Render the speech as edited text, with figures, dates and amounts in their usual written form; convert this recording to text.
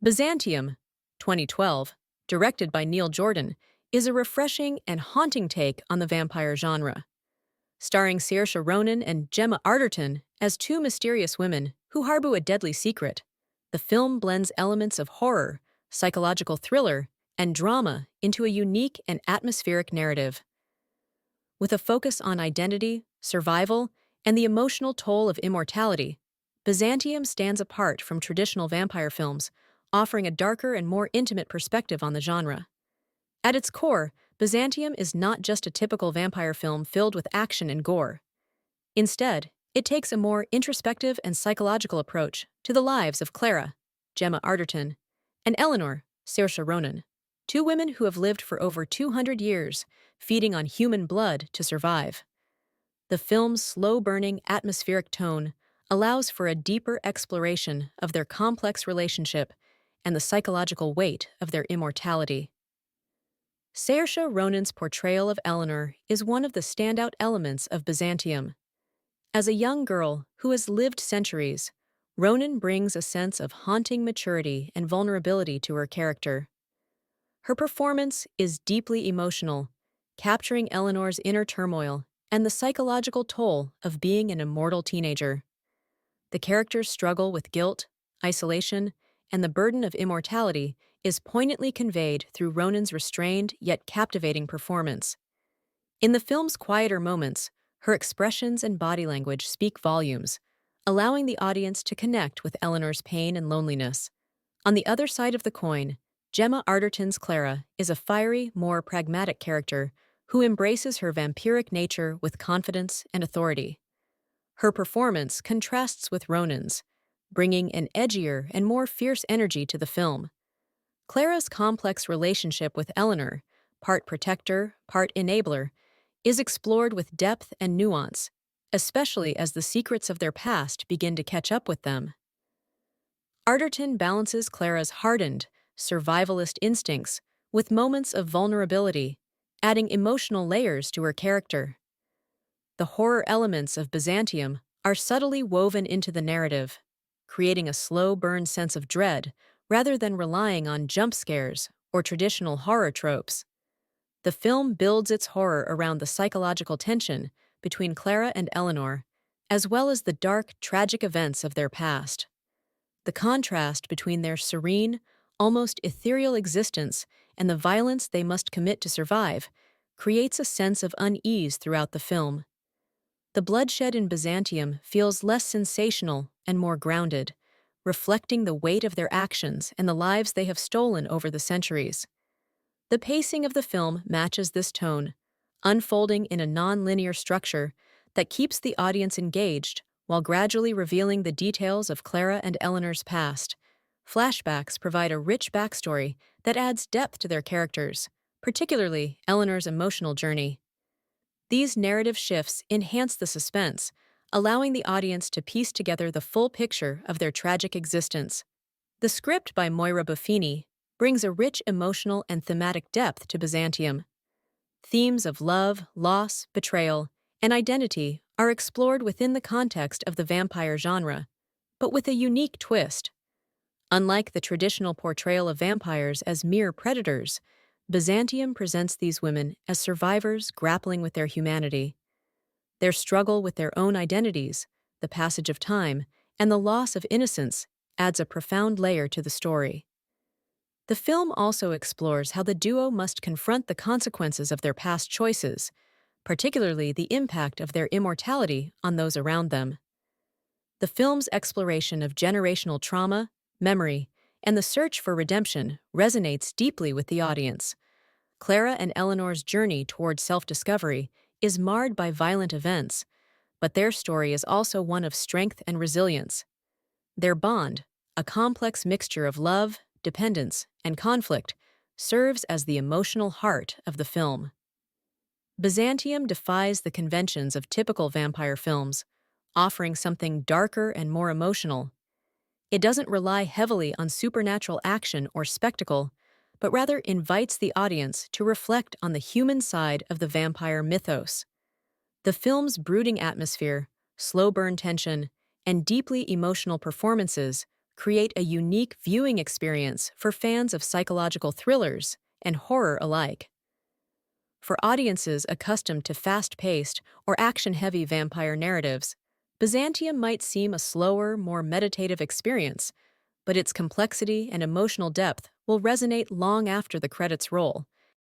Byzantium, 2012, directed by Neil Jordan, is a refreshing and haunting take on the vampire genre. Starring Saoirse Ronan and Gemma Arterton as two mysterious women who harbor a deadly secret, the film blends elements of horror, psychological thriller, and drama into a unique and atmospheric narrative. With a focus on identity, survival, and the emotional toll of immortality, Byzantium stands apart from traditional vampire films, offering a darker and more intimate perspective on the genre. At its core, Byzantium is not just a typical vampire film filled with action and gore. Instead, it takes a more introspective and psychological approach to the lives of Clara, Gemma Arterton, and Eleanor, Saoirse Ronan, two women who have lived for over 200 years, feeding on human blood to survive. The film's slow-burning, atmospheric tone allows for a deeper exploration of their complex relationship and the psychological weight of their immortality. Saoirse Ronan's portrayal of Eleanor is one of the standout elements of Byzantium. As a young girl who has lived centuries, Ronan brings a sense of haunting maturity and vulnerability to her character. Her performance is deeply emotional, capturing Eleanor's inner turmoil and the psychological toll of being an immortal teenager. The character's struggle with guilt, isolation, and the burden of immortality is poignantly conveyed through Ronan's restrained yet captivating performance. In the film's quieter moments, her expressions and body language speak volumes, allowing the audience to connect with Eleanor's pain and loneliness. On the other side of the coin, Gemma Arterton's Clara is a fiery, more pragmatic character who embraces her vampiric nature with confidence and authority. Her performance contrasts with Ronan's, bringing an edgier and more fierce energy to the film. Clara's complex relationship with Eleanor, part protector, part enabler, is explored with depth and nuance, especially as the secrets of their past begin to catch up with them. Arterton balances Clara's hardened, survivalist instincts with moments of vulnerability, adding emotional layers to her character. The horror elements of Byzantium are subtly woven into the narrative, creating a slow-burn sense of dread rather than relying on jump scares or traditional horror tropes. The film builds its horror around the psychological tension between Clara and Eleanor, as well as the dark, tragic events of their past. The contrast between their serene, almost ethereal existence and the violence they must commit to survive creates a sense of unease throughout the film. The bloodshed in Byzantium feels less sensational and more grounded, reflecting the weight of their actions and the lives they have stolen over the centuries. The pacing of the film matches this tone, unfolding in a non-linear structure that keeps the audience engaged while gradually revealing the details of Clara and Eleanor's past. Flashbacks provide a rich backstory that adds depth to their characters, particularly Eleanor's emotional journey. These narrative shifts enhance the suspense, allowing the audience to piece together the full picture of their tragic existence. The script by Moira Buffini brings a rich emotional and thematic depth to Byzantium. Themes of love, loss, betrayal, and identity are explored within the context of the vampire genre, but with a unique twist. Unlike the traditional portrayal of vampires as mere predators, Byzantium presents these women as survivors grappling with their humanity. Their struggle with their own identities, the passage of time, and the loss of innocence adds a profound layer to the story. The film also explores how the duo must confront the consequences of their past choices, particularly the impact of their immortality on those around them. The film's exploration of generational trauma, memory, and the search for redemption resonates deeply with the audience. Clara and Eleanor's journey toward self-discovery is marred by violent events, but their story is also one of strength and resilience. Their bond, a complex mixture of love, dependence, and conflict, serves as the emotional heart of the film. Byzantium defies the conventions of typical vampire films, offering something darker and more emotional. It doesn't rely heavily on supernatural action or spectacle, but rather invites the audience to reflect on the human side of the vampire mythos. The film's brooding atmosphere, slow burn tension, and deeply emotional performances create a unique viewing experience for fans of psychological thrillers and horror alike. For audiences accustomed to fast paced or action heavy vampire narratives, Byzantium might seem a slower, more meditative experience, but its complexity and emotional depth will resonate long after the credits roll,